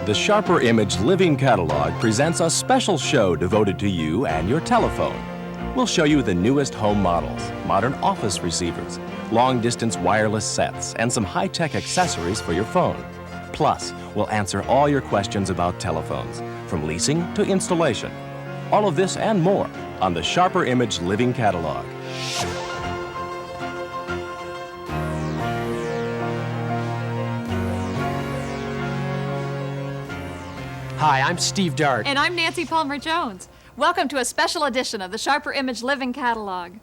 The Sharper Image Living Catalog presents a special show devoted to you and your telephone. We'll show you the newest home models, modern office receivers, long-distance wireless sets, and some high-tech accessories for your phone. Plus, we'll answer all your questions about telephones, from leasing to installation. All of this and more on the Sharper Image Living Catalog. Hi, I'm Steve Dart. And I'm Nancy Palmer-Jones. Welcome to a special edition of the Sharper Image Living Catalog.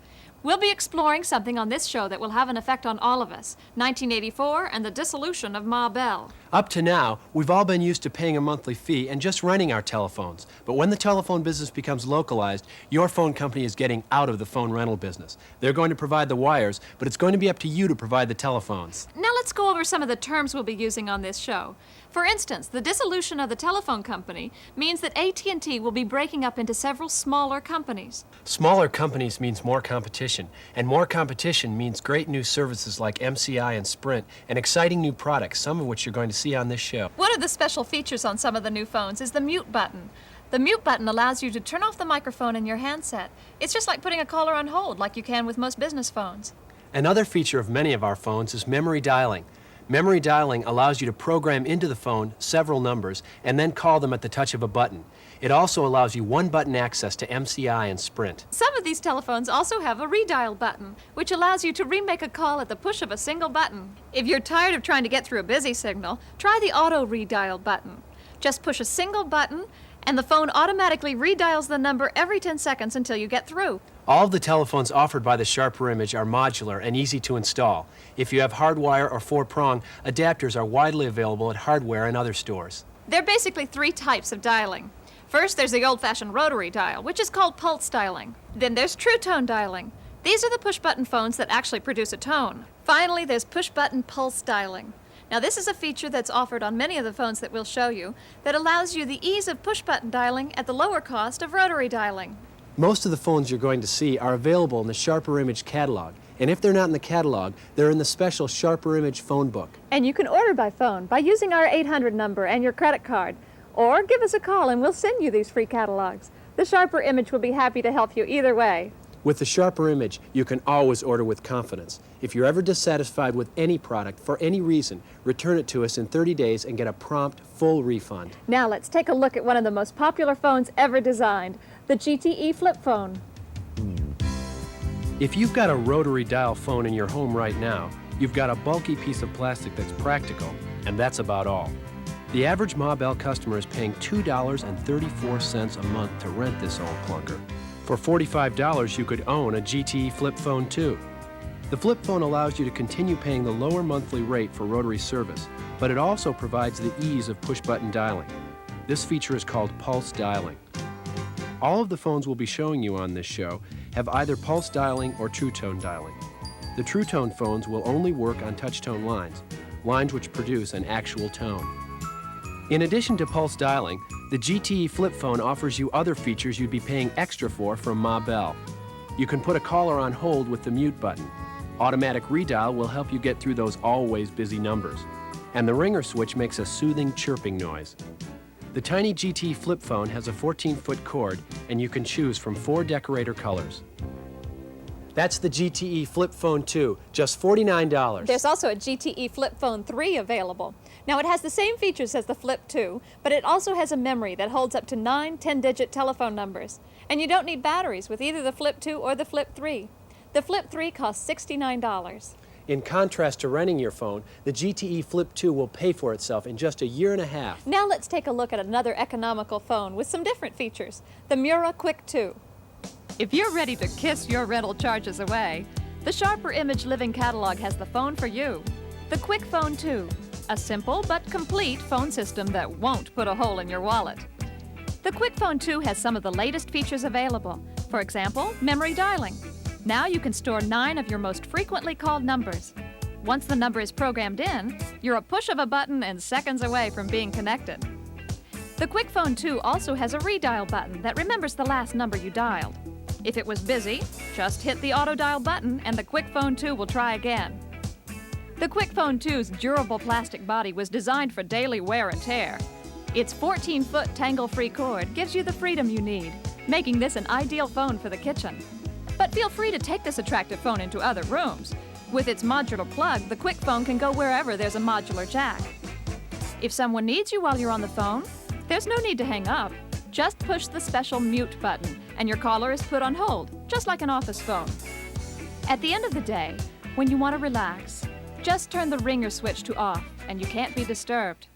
We'll be exploring something on this show that will have an effect on all of us, 1984 and the dissolution of Ma Bell. Up to now, we've all been used to paying a monthly fee and just renting our telephones. But when the telephone business becomes localized, your phone company is getting out of the phone rental business. They're going to provide the wires, but it's going to be up to you to provide the telephones. Now let's go over some of the terms we'll be using on this show. For instance, the dissolution of the telephone company means that AT&T will be breaking up into several smaller companies. Smaller companies means more competition, and more competition means great new services like MCI and Sprint and exciting new products, some of which you're going to see on this show. One of the special features on some of the new phones is the mute button. The mute button allows you to turn off the microphone in your handset. It's just like putting a caller on hold like you can with most business phones. Another feature of many of our phones is memory dialing. Memory dialing allows you to program into the phone several numbers and then call them at the touch of a button. It also allows you one-button access to MCI and Sprint. Some of these telephones also have a redial button, which allows you to remake a call at the push of a single button. If you're tired of trying to get through a busy signal, try the auto redial button. Just push a single button, and the phone automatically redials the number every 10 seconds until you get through. All of the telephones offered by the Sharper Image are modular and easy to install. If you have hardwire or four-prong, adapters are widely available at hardware and other stores. There are basically three types of dialing. First, there's the old-fashioned rotary dial, which is called pulse dialing. Then there's true tone dialing. These are the push-button phones that actually produce a tone. Finally, there's push-button pulse dialing. Now, this is a feature that's offered on many of the phones that we'll show you that allows you the ease of push-button dialing at the lower cost of rotary dialing. Most of the phones you're going to see are available in the Sharper Image catalog. And if they're not in the catalog, they're in the special Sharper Image phone book. And you can order by phone by using our 800 number and your credit card. Or give us a call and we'll send you these free catalogs. The Sharper Image will be happy to help you either way. With the Sharper Image, you can always order with confidence. If you're ever dissatisfied with any product for any reason, return it to us in 30 days and get a prompt, full refund. Now let's take a look at one of the most popular phones ever designed, the GTE flip phone. If you've got a rotary dial phone in your home right now, you've got a bulky piece of plastic that's practical, and that's about all. The average Ma Bell customer is paying $2.34 a month to rent this old clunker. For $45, you could own a GTE flip phone too. The flip phone allows you to continue paying the lower monthly rate for rotary service, but it also provides the ease of push-button dialing. This feature is called pulse dialing. All of the phones we'll be showing you on this show have either pulse dialing or true tone dialing. The true tone phones will only work on touch tone lines, lines which produce an actual tone. In addition to pulse dialing, the GTE flip phone offers you other features you'd be paying extra for from Ma Bell. You can put a caller on hold with the mute button. Automatic redial will help you get through those always busy numbers. And the ringer switch makes a soothing chirping noise. The tiny GTE flip phone has a 14-foot cord, and you can choose from 4 decorator colors. That's the GTE Flip Phone 2, just $49. There's also a GTE Flip Phone 3 available. Now, it has the same features as the Flip 2, but it also has a memory that holds up to 9 10-digit telephone numbers. And you don't need batteries with either the Flip 2 or the Flip 3. The Flip 3 costs $69. In contrast to renting your phone, the GTE Flip 2 will pay for itself in just a year and a half. Now let's take a look at another economical phone with some different features, the Mura Quick 2. If you're ready to kiss your rental charges away, the Sharper Image Living Catalog has the phone for you. The Quick Phone 2, a simple but complete phone system that won't put a hole in your wallet. The Quick Phone 2 has some of the latest features available. For example, memory dialing. Now you can store 9 of your most frequently called numbers. Once the number is programmed in, you're a push of a button and seconds away from being connected. The Quick Phone 2 also has a redial button that remembers the last number you dialed. If it was busy, just hit the auto dial button and the Quick Phone 2 will try again. The Quick Phone 2's durable plastic body was designed for daily wear and tear. Its 14-foot tangle-free cord gives you the freedom you need, making this an ideal phone for the kitchen. But feel free to take this attractive phone into other rooms. With its modular plug, the quick phone can go wherever there's a modular jack. If someone needs you while you're on the phone, there's no need to hang up. Just push the special mute button, and your caller is put on hold, just like an office phone. At the end of the day, when you want to relax, just turn the ringer switch to off, and you can't be disturbed.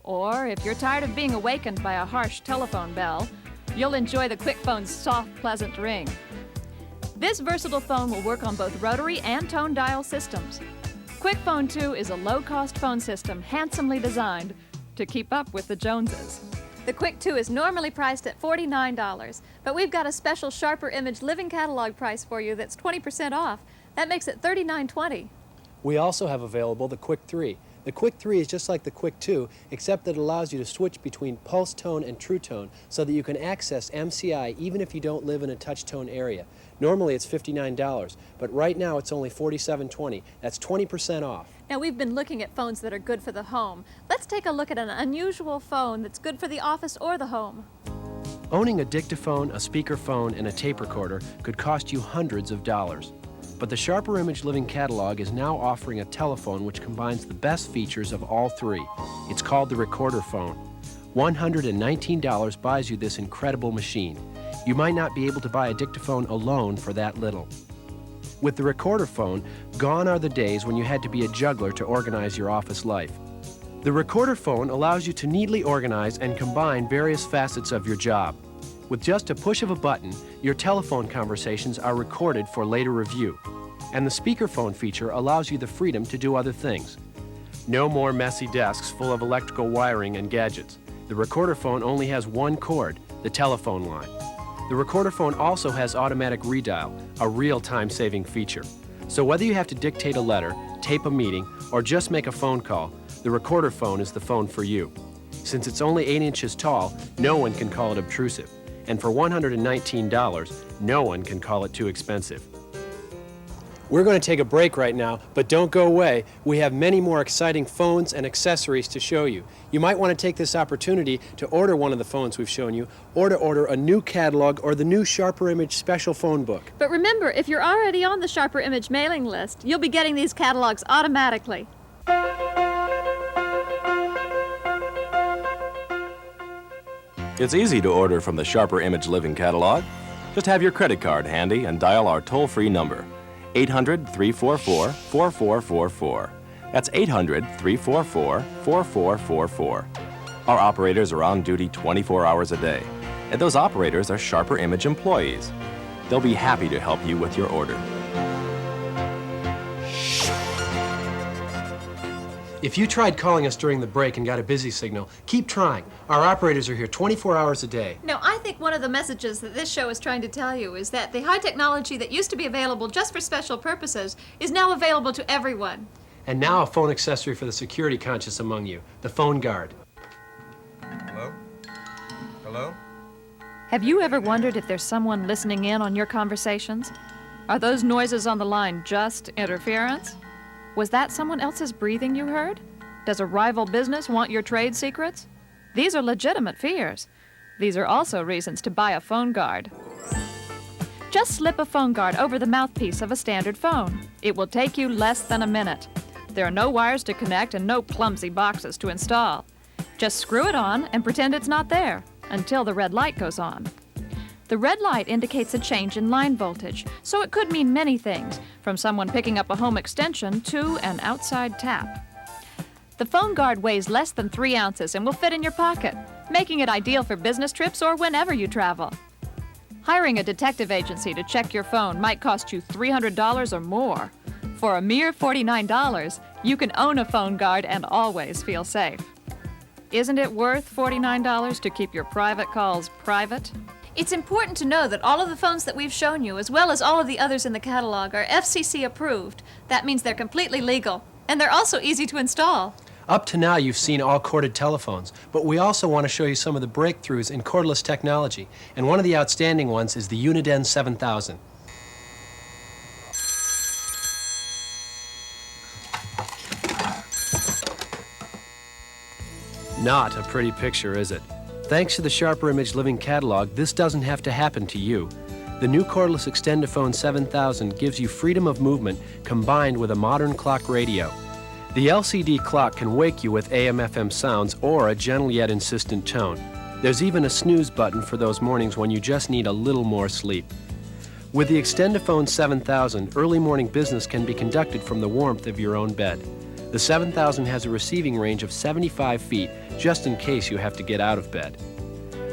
Or if you're tired of being awakened by a harsh telephone bell, you'll enjoy the quick phone's soft, pleasant ring. This versatile phone will work on both rotary and tone dial systems. Quick Phone 2 is a low-cost phone system handsomely designed to keep up with the Joneses. The Quick 2 is normally priced at $49, but we've got a special SHRP Image Living Catalog price for you that's 20% off. That makes it $39.20. We also have available the Quick 3. The Quick 3 is just like the Quick 2, except that it allows you to switch between pulse tone and true tone so that you can access MCI even if you don't live in a touch tone area. Normally it's $59, but right now it's only $47.20. That's 20% off. Now, we've been looking at phones that are good for the home. Let's take a look at an unusual phone that's good for the office or the home. Owning a dictaphone, a speakerphone, and a tape recorder could cost you hundreds of dollars. But the SHRP Image Living Catalog is now offering a telephone which combines the best features of all three. It's called the Recorder Phone. $119 buys you this incredible machine. You might not be able to buy a dictaphone alone for that little. With the Recorder Phone, gone are the days when you had to be a juggler to organize your office life. The Recorder Phone allows you to neatly organize and combine various facets of your job. With just a push of a button, your telephone conversations are recorded for later review. And the speakerphone feature allows you the freedom to do other things. No more messy desks full of electrical wiring and gadgets. The Recorder Phone only has one cord, the telephone line. The Recorder Phone also has automatic redial, a real time-saving feature. So whether you have to dictate a letter, tape a meeting, or just make a phone call, the Recorder Phone is the phone for you. Since it's only 8 inches tall, no one can call it obtrusive. And for $119, no one can call it too expensive. We're going to take a break right now, but don't go away. We have many more exciting phones and accessories to show you. You might want to take this opportunity to order one of the phones we've shown you, or to order a new catalog or the new SHRP Image special phone book. But remember, if you're already on the SHRP Image mailing list, you'll be getting these catalogs automatically. It's easy to order from the SHRP Image Living Catalog. Just have your credit card handy and dial our toll-free number, 800-344-4444. That's 800-344-4444. Our operators are on duty 24 hours a day, and those operators are SHRP Image employees. They'll be happy to help you with your order. If you tried calling us during the break and got a busy signal, keep trying. Our operators are here 24 hours a day. Now, I think one of the messages that this show is trying to tell you is that the high technology that used to be available just for special purposes is now available to everyone. And now a phone accessory for the security conscious among you, the phone guard. Hello? Hello? Have you ever wondered if there's someone listening in on your conversations? Are those noises on the line just interference? Was that someone else's breathing you heard? Does a rival business want your trade secrets? These are legitimate fears. These are also reasons to buy a phone guard. Just slip a phone guard over the mouthpiece of a standard phone. It will take you less than a minute. There are no wires to connect and no clumsy boxes to install. Just screw it on and pretend it's not there until the red light goes on. The red light indicates a change in line voltage, so it could mean many things, from someone picking up a home extension to an outside tap. The phone guard weighs less than 3 ounces and will fit in your pocket, making it ideal for business trips or whenever you travel. Hiring a detective agency to check your phone might cost you $300 or more. For a mere $49, you can own a phone guard and always feel safe. Isn't it worth $49 to keep your private calls private? It's important to know that all of the phones that we've shown you, as well as all of the others in the catalog, are FCC approved. That means they're completely legal, and they're also easy to install. Up to now, you've seen all corded telephones, but we also want to show you some of the breakthroughs in cordless technology, and one of the outstanding ones is the Uniden 7000. Not a pretty picture, is it? Thanks to the Sharper Image Living Catalog, this doesn't have to happen to you. The new cordless Extendophone 7000 gives you freedom of movement combined with a modern clock radio. The LCD clock can wake you with AM/FM sounds or a gentle yet insistent tone. There's even a snooze button for those mornings when you just need a little more sleep. With the Extendophone 7000, early morning business can be conducted from the warmth of your own bed. The 7000 has a receiving range of 75 feet, just in case you have to get out of bed.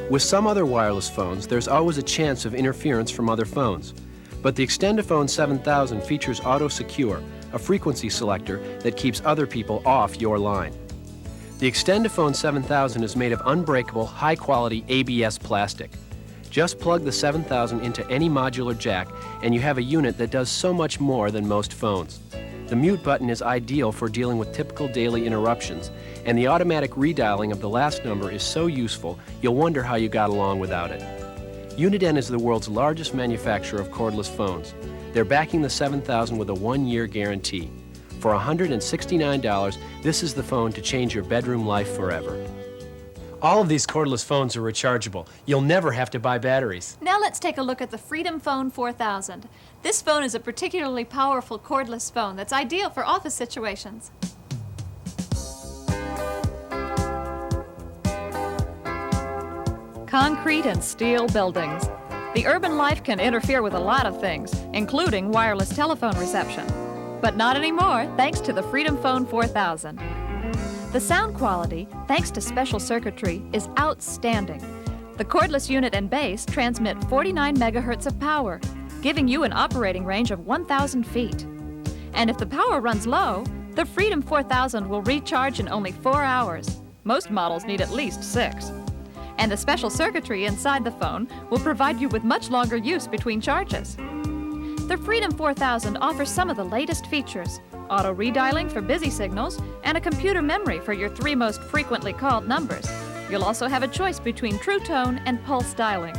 With some other wireless phones, there's always a chance of interference from other phones. But the Extendophone 7000 features Auto Secure, a frequency selector that keeps other people off your line. The Extendophone 7000 is made of unbreakable, high-quality ABS plastic. Just plug the 7000 into any modular jack, and you have a unit that does so much more than most phones. The mute button is ideal for dealing with typical daily interruptions, and the automatic redialing of the last number is so useful, you'll wonder how you got along without it. Uniden is the world's largest manufacturer of cordless phones. They're backing the 7000 with a 1-year guarantee. For $169, this is the phone to change your bedroom life forever. All of these cordless phones are rechargeable. You'll never have to buy batteries. Now let's take a look at the Freedom Phone 4000. This phone is a particularly powerful cordless phone that's ideal for office situations. Concrete and steel buildings. The urban life can interfere with a lot of things, including wireless telephone reception. But not anymore, thanks to the Freedom Phone 4000. The sound quality, thanks to special circuitry, is outstanding. The cordless unit and base transmit 49 megahertz of power, giving you an operating range of 1,000 feet. And if the power runs low, the Freedom 4000 will recharge in only 4 hours. Most models need at least 6. And the special circuitry inside the phone will provide you with much longer use between charges. The Freedom 4000 offers some of the latest features: auto redialing for busy signals and a computer memory for your 3 most frequently called numbers. You'll also have a choice between True Tone and Pulse dialing.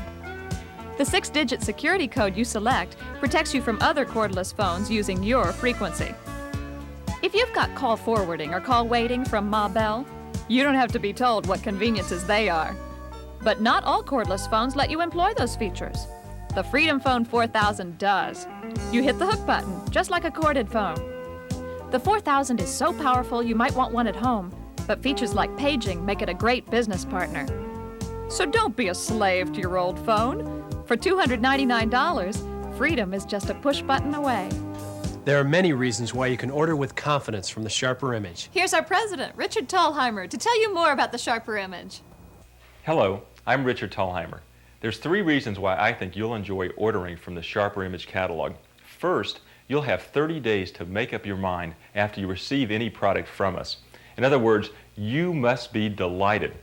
The 6-digit security code you select protects you from other cordless phones using your frequency. If you've got call forwarding or call waiting from Ma Bell, you don't have to be told what conveniences they are. But not all cordless phones let you employ those features. The Freedom Phone 4000 does. You hit the hook button, just like a corded phone. The 4000 is so powerful you might want one at home, but features like paging make it a great business partner. So don't be a slave to your old phone. For $299, Freedom is just a push button away. There are many reasons why you can order with confidence from the Sharper Image. Here's our president, Richard Thalheimer, to tell you more about the Sharper Image. Hello, I'm Richard Thalheimer. There's 3 reasons why I think you'll enjoy ordering from the Sharper Image catalog. First, you'll have 30 days to make up your mind after you receive any product from us. In other words, you must be delighted.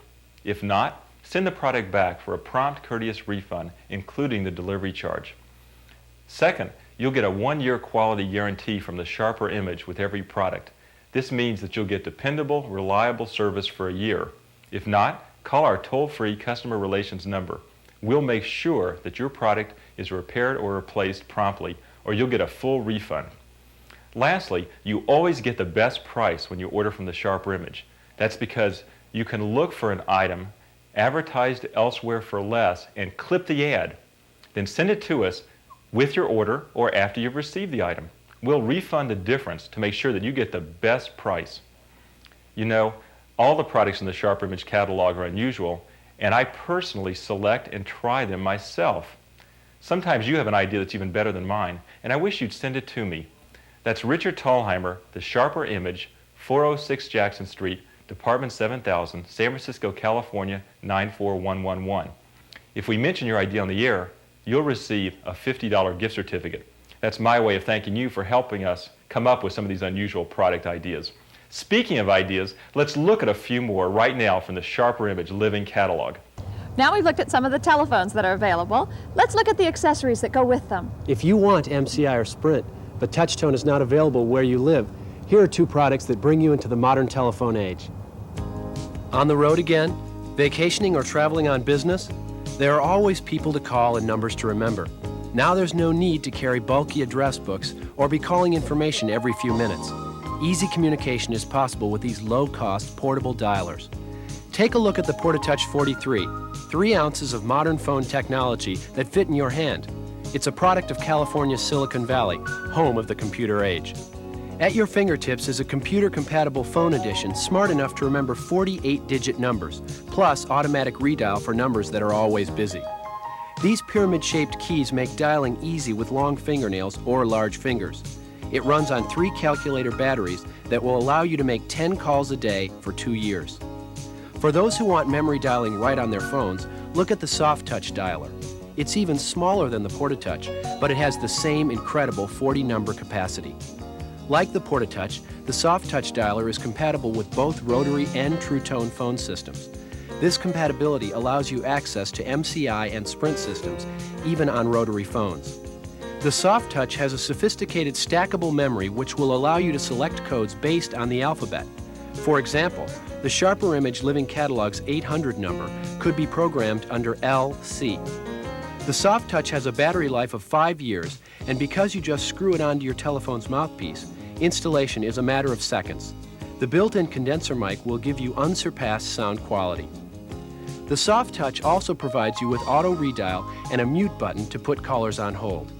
If not, send the product back for a prompt, courteous refund, including the delivery charge. Second, you'll get a 1-year quality guarantee from the Sharper Image with every product. This means that you'll get dependable, reliable service for a year. If not, call our toll-free customer relations number. We'll make sure that your product is repaired or replaced promptly, or you'll get a full refund. Lastly, you always get the best price when you order from the Sharper Image. That's because you can look for an item advertised elsewhere for less and clip the ad. Then send it to us with your order or after you've received the item. We'll refund the difference to make sure that you get the best price. You know, all the products in the Sharper Image catalog are unusual, and I personally select and try them myself. Sometimes you have an idea that's even better than mine, and I wish you'd send it to me. That's Richard Thalheimer, the Sharper Image, 406 Jackson Street, Department 7000, San Francisco, California, 94111. If we mention your idea on the air, you'll receive a $50 gift certificate. That's my way of thanking you for helping us come up with some of these unusual product ideas. Speaking of ideas, let's look at a few more right now from the Sharper Image Living Catalog. Now we've looked at some of the telephones that are available. Let's look at the accessories that go with them. If you want MCI or Sprint, but touchtone is not available where you live, here are 2 products that bring you into the modern telephone age. On the road again, vacationing or traveling on business, there are always people to call and numbers to remember. Now there's no need to carry bulky address books or be calling information every few minutes. Easy communication is possible with these low-cost portable dialers. Take a look at the PortaTouch 43, 3 ounces of modern phone technology that fit in your hand. It's a product of California's Silicon Valley, home of the computer age. At your fingertips is a computer-compatible phone edition smart enough to remember 48-digit numbers, plus automatic redial for numbers that are always busy. These pyramid-shaped keys make dialing easy with long fingernails or large fingers. It runs on 3 calculator batteries that will allow you to make 10 calls a day for 2 years. For those who want memory dialing right on their phones, look at the Soft Touch dialer. It's even smaller than the PortaTouch, but it has the same incredible 40-number capacity. Like the PortaTouch, the Soft Touch dialer is compatible with both rotary and True Tone phone systems. This compatibility allows you access to MCI and Sprint systems, even on rotary phones. The Soft Touch has a sophisticated stackable memory which will allow you to select codes based on the alphabet. For example, the Sharper Image Living Catalog's 800 number could be programmed under LC. The Soft Touch has a battery life of 5 years, and because you just screw it onto your telephone's mouthpiece, installation is a matter of seconds. The built-in condenser mic will give you unsurpassed sound quality. The Soft Touch also provides you with auto redial and a mute button to put callers on hold.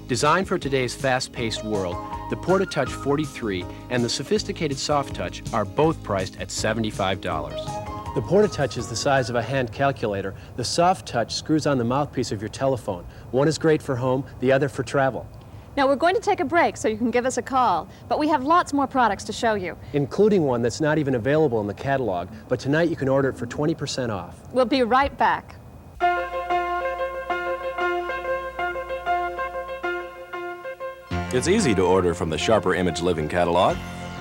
Designed for today's fast-paced world, the PortaTouch 43 and the sophisticated Soft Touch are both priced at $75. The PortaTouch is the size of a hand calculator. The Soft Touch screws on the mouthpiece of your telephone. One is great for home, the other for travel. Now, we're going to take a break so you can give us a call, but we have lots more products to show you. Including one that's not even available in the catalog, but tonight you can order it for 20% off. We'll be right back. It's easy to order from the Sharper Image Living Catalog.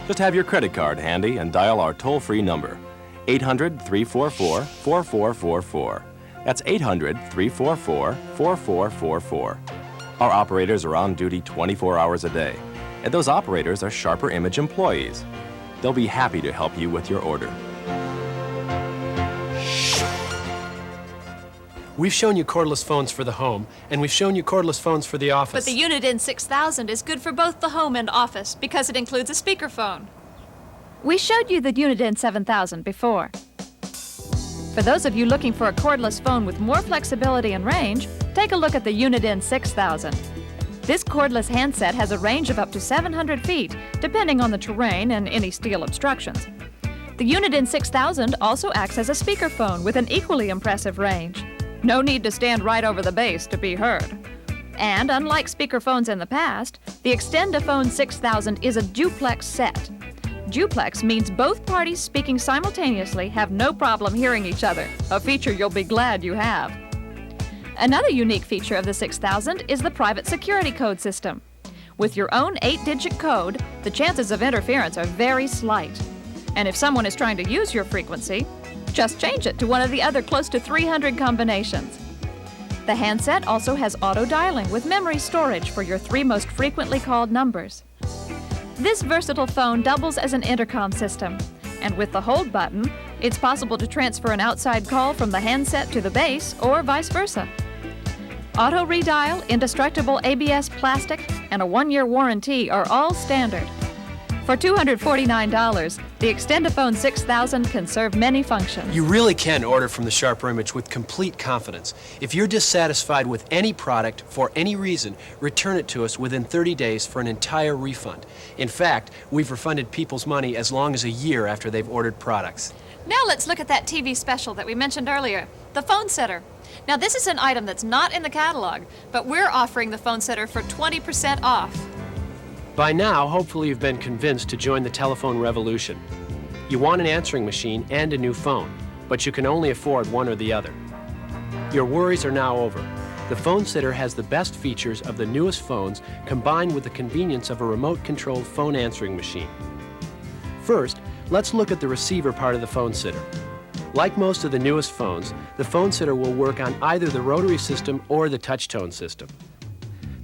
Just have your credit card handy and dial our toll-free number, 800-344-4444. That's 800-344-4444. Our operators are on duty 24 hours a day, and those operators are Sharper Image employees. They'll be happy to help you with your order. We've shown you cordless phones for the home, and we've shown you cordless phones for the office. But the Uniden 6000 is good for both the home and office because it includes a speakerphone. We showed you the Uniden 7000 before. For those of you looking for a cordless phone with more flexibility and range, take a look at the Uniden 6000. This cordless handset has a range of up to 700 feet, depending on the terrain and any steel obstructions. The Uniden 6000 also acts as a speakerphone with an equally impressive range. No need to stand right over the base to be heard. And unlike speakerphones in the past, the Extendaphone 6000 is a duplex set. Duplex means both parties speaking simultaneously have no problem hearing each other, a feature you'll be glad you have. Another unique feature of the 6000 is the private security code system. With your own 8-digit code, the chances of interference are very slight. And if someone is trying to use your frequency, just change it to one of the other close to 300 combinations. The handset also has auto dialing with memory storage for your 3 most frequently called numbers. This versatile phone doubles as an intercom system, and with the hold button, it's possible to transfer an outside call from the handset to the base or vice versa. Auto redial, indestructible ABS plastic, and a 1-year warranty are all standard. For $249, the Extendaphone 6000 can serve many functions. You really can order from the Sharper Image with complete confidence. If you're dissatisfied with any product for any reason, return it to us within 30 days for an entire refund. In fact, we've refunded people's money as long as a year after they've ordered products. Now let's look at that TV special that we mentioned earlier, the phone sitter. Now this is an item that's not in the catalog, but we're offering the phone sitter for 20% off. By now, hopefully you've been convinced to join the telephone revolution. You want an answering machine and a new phone, but you can only afford one or the other. Your worries are now over. The phone sitter has the best features of the newest phones combined with the convenience of a remote-controlled phone answering machine. First, let's look at the receiver part of the phone sitter. Like most of the newest phones, the phone sitter will work on either the rotary system or the touch-tone system.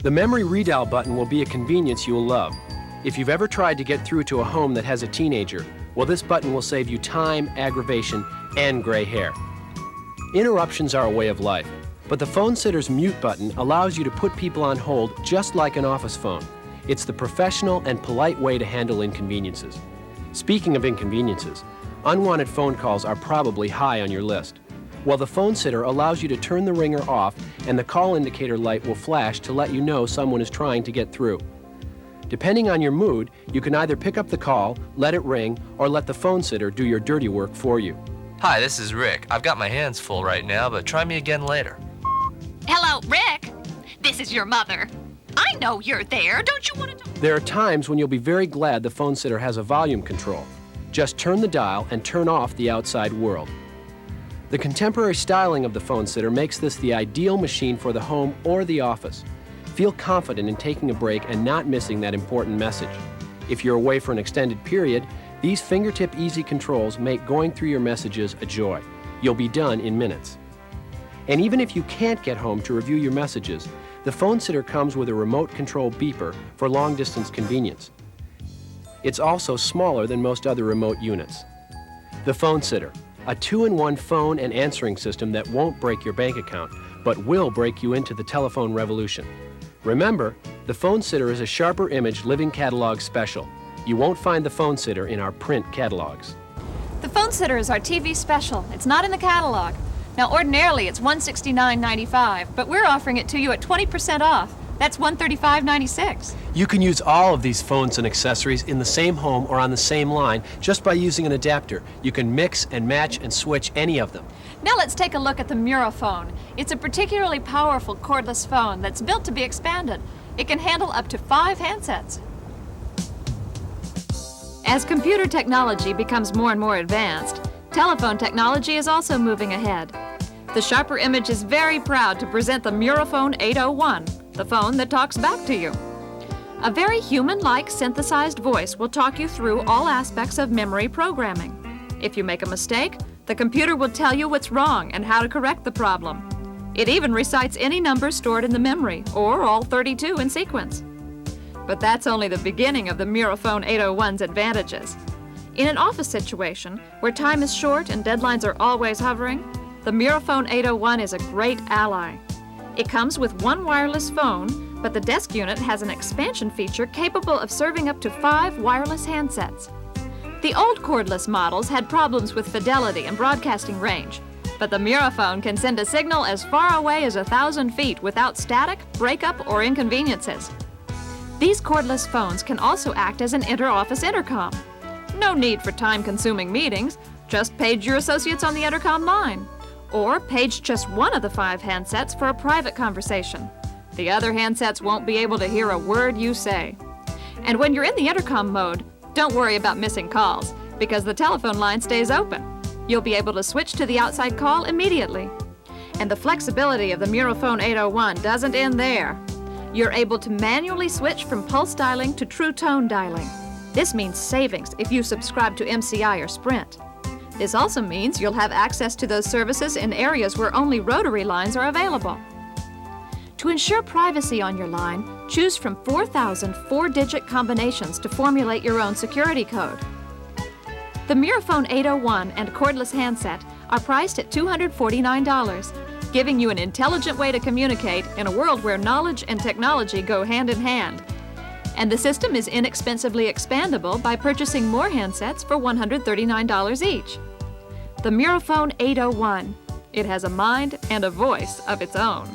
The memory redial button will be a convenience you'll love. If you've ever tried to get through to a home that has a teenager, well, this button will save you time, aggravation, and gray hair. Interruptions are a way of life, but the phone sitter's mute button allows you to put people on hold just like an office phone. It's the professional and polite way to handle inconveniences. Speaking of inconveniences, unwanted phone calls are probably high on your list. Well, the phone sitter allows you to turn the ringer off, and the call indicator light will flash to let you know someone is trying to get through. Depending on your mood, you can either pick up the call, let it ring, or let the phone sitter do your dirty work for you. Hi, this is Rick. I've got my hands full right now, but try me again later. Hello, Rick. This is your mother. I know you're there. Don't you want to... There are times when you'll be very glad the phone sitter has a volume control. Just turn the dial and turn off the outside world. The contemporary styling of the phone sitter makes this the ideal machine for the home or the office. Feel confident in taking a break and not missing that important message. If you're away for an extended period, these fingertip easy controls make going through your messages a joy. You'll be done in minutes. And even if you can't get home to review your messages, the phone sitter comes with a remote control beeper for long distance convenience. It's also smaller than most other remote units. The phone sitter, a 2-in-1 phone and answering system that won't break your bank account, but will break you into the telephone revolution. Remember, the phone sitter is a Sharper Image Living Catalog special. You won't find the phone sitter in our print catalogs. The phone sitter is our TV special. It's not in the catalog. Now, ordinarily, it's $169.95, but we're offering it to you at 20% off. That's $135.96. You can use all of these phones and accessories in the same home or on the same line just by using an adapter. You can mix and match and switch any of them. Now let's take a look at the Mura phone. It's a particularly powerful cordless phone that's built to be expanded. It can handle up to 5 handsets. As computer technology becomes more and more advanced, telephone technology is also moving ahead. The Sharper Image is very proud to present the Muraphone 801, the phone that talks back to you. A very human-like synthesized voice will talk you through all aspects of memory programming. If you make a mistake, the computer will tell you what's wrong and how to correct the problem. It even recites any number stored in the memory, or all 32 in sequence. But that's only the beginning of the Muraphone 801's advantages. In an office situation, where time is short and deadlines are always hovering, the Muraphone 801 is a great ally. It comes with one wireless phone, but the desk unit has an expansion feature capable of serving up to 5 wireless handsets. The old cordless models had problems with fidelity and broadcasting range, but the Muraphone can send a signal as far away as 1,000 feet without static, breakup, or inconveniences. These cordless phones can also act as an inter-office intercom. No need for time-consuming meetings, just page your associates on the intercom line. Or page just one of the 5 handsets for a private conversation. The other handsets won't be able to hear a word you say. And when you're in the intercom mode, don't worry about missing calls, because the telephone line stays open. You'll be able to switch to the outside call immediately. And the flexibility of the Muraphone 801 doesn't end there. You're able to manually switch from pulse dialing to true tone dialing. This means savings if you subscribe to MCI or Sprint. This also means you'll have access to those services in areas where only rotary lines are available. To ensure privacy on your line, choose from 4,000 4-digit combinations to formulate your own security code. The Muraphone 801 and cordless handset are priced at $249, giving you an intelligent way to communicate in a world where knowledge and technology go hand in hand. And the system is inexpensively expandable by purchasing more handsets for $139 each. The Muraphone 801. It has a mind and a voice of its own.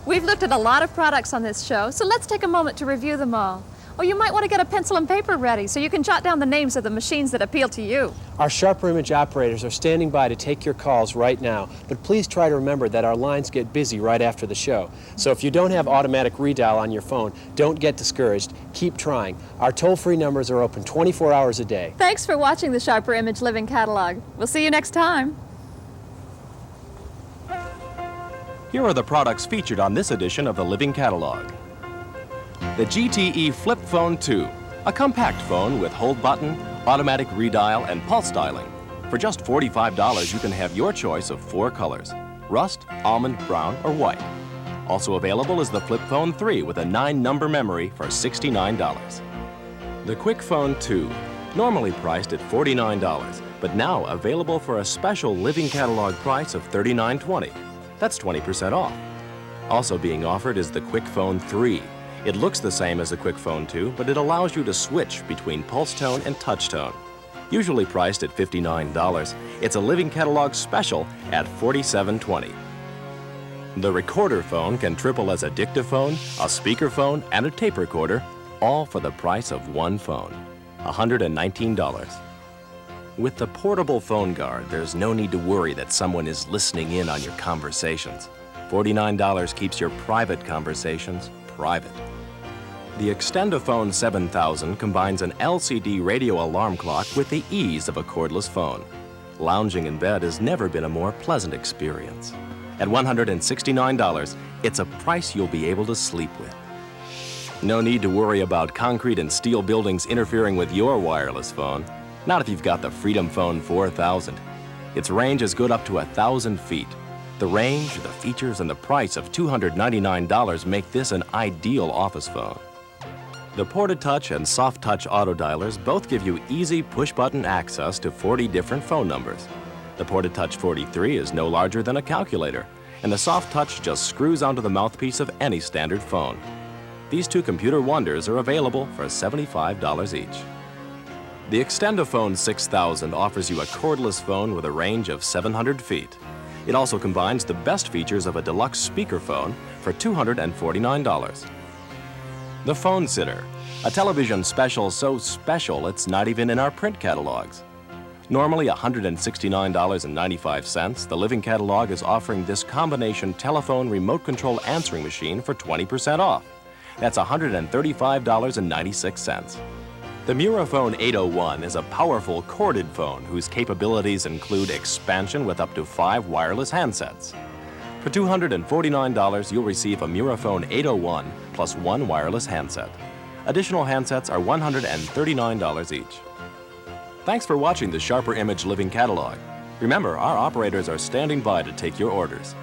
We've looked at a lot of products on this show, so let's take a moment to review them all. Or you might want to get a pencil and paper ready so you can jot down the names of the machines that appeal to you. Our Sharper Image operators are standing by to take your calls right now, but please try to remember that our lines get busy right after the show. So if you don't have automatic redial on your phone, don't get discouraged. Keep trying. Our toll-free numbers are open 24 hours a day. Thanks for watching the Sharper Image Living Catalog. We'll see you next time. Here are the products featured on this edition of the Living Catalog. The GTE Flip Phone 2, a compact phone with hold button, automatic redial, and pulse dialing. For just $45, you can have your choice of 4 colors: rust, almond, brown, or white. Also available is the Flip Phone 3 with a 9-number memory for $69. The Quick Phone 2, normally priced at $49, but now available for a special Living Catalog price of $39.20. That's 20% off. Also being offered is the Quick Phone 3. It looks the same as the Quick Phone 2, but it allows you to switch between pulse tone and touch tone. Usually priced at $59, it's a Living Catalog special at $47.20. The recorder phone can triple as a dictaphone, a speakerphone, and a tape recorder, all for the price of one phone, $119. With the portable phone guard, there's no need to worry that someone is listening in on your conversations. $49 keeps your private conversations private. The Extendophone 7000 combines an LCD radio alarm clock with the ease of a cordless phone. Lounging in bed has never been a more pleasant experience. At $169, it's a price you'll be able to sleep with. No need to worry about concrete and steel buildings interfering with your wireless phone. Not if you've got the Freedom Phone 4000. Its range is good up to 1,000 feet. The range, the features, and the price of $299 make this an ideal office phone. The Porta-Touch and Soft Touch auto dialers both give you easy push-button access to 40 different phone numbers. The Porta-Touch 43 is no larger than a calculator, and the Soft Touch just screws onto the mouthpiece of any standard phone. These two computer wonders are available for $75 each. The Extendophone 6000 offers you a cordless phone with a range of 700 feet. It also combines the best features of a deluxe speakerphone for $249. The Phone Sitter, a television special so special it's not even in our print catalogs. Normally $169.95, the Living Catalog is offering this combination telephone remote control answering machine for 20% off. That's $135.96. The Muraphone 801 is a powerful corded phone whose capabilities include expansion with up to 5 wireless handsets. For $249, you'll receive a Muraphone 801 plus 1 wireless handset. Additional handsets are $139 each. Thanks for watching the Sharper Image Living Catalog. Remember, our operators are standing by to take your orders.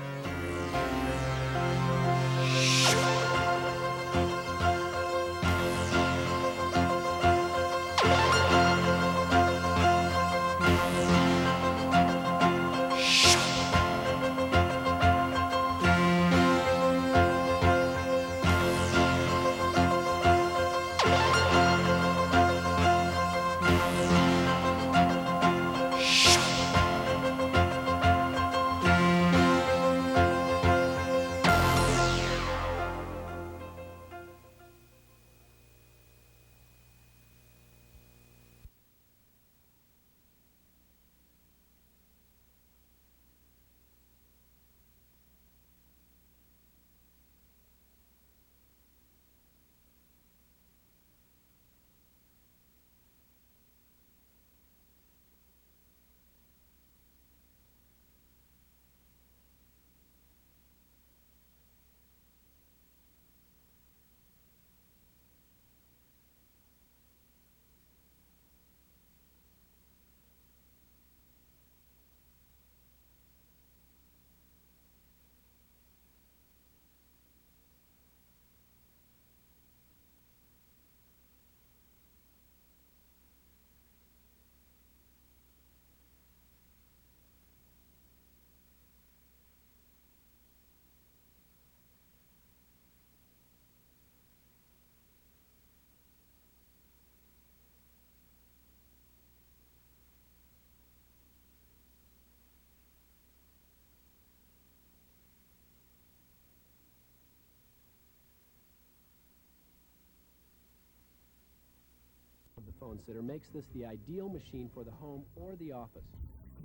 The phone sitter makes this the ideal machine for the home or the office.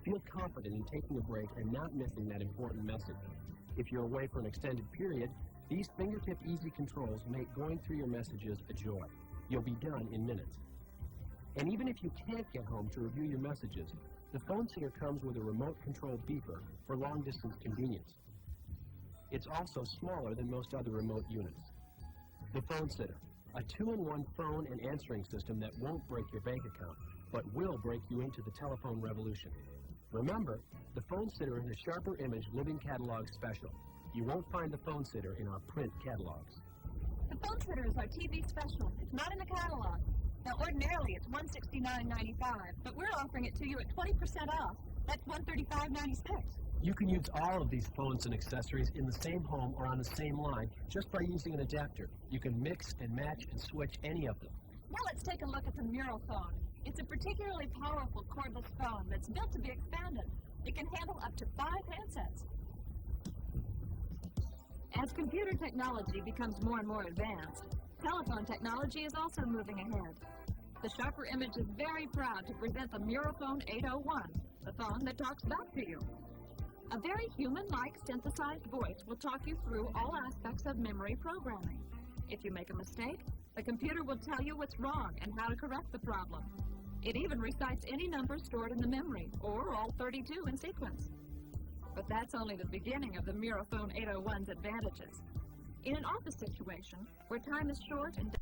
Feel confident in taking a break and not missing that important message. If you're away for an extended period, these fingertip easy controls make going through your messages a joy. You'll be done in minutes. And even if you can't get home to review your messages, the phone sitter comes with a remote control beeper for long distance convenience. It's also smaller than most other remote units. The phone sitter, a 2-in-1 phone and answering system that won't break your bank account, but will break you into the telephone revolution. Remember, the phone sitter is a Sharper Image Living Catalog special. You won't find the phone sitter in our print catalogs. The phone sitter is our TV special. It's not in the catalog. Now, ordinarily, it's $169.95, but we're offering it to you at 20% off. That's $135.96. You can use all of these phones and accessories in the same home or on the same line just by using an adapter. You can mix and match and switch any of them. Now let's take a look at the Mural phone. It's a particularly powerful cordless phone that's built to be expanded. It can handle up to 5 handsets. As computer technology becomes more and more advanced, telephone technology is also moving ahead. The Sharper Image is very proud to present the Muraphone 801, the phone that talks back to you. A very human-like synthesized voice will talk you through all aspects of memory programming. If you make a mistake, the computer will tell you what's wrong and how to correct the problem. It even recites any number stored in the memory, or all 32 in sequence. But that's only the beginning of the Muraphone 801's advantages. In an office situation, where time is short and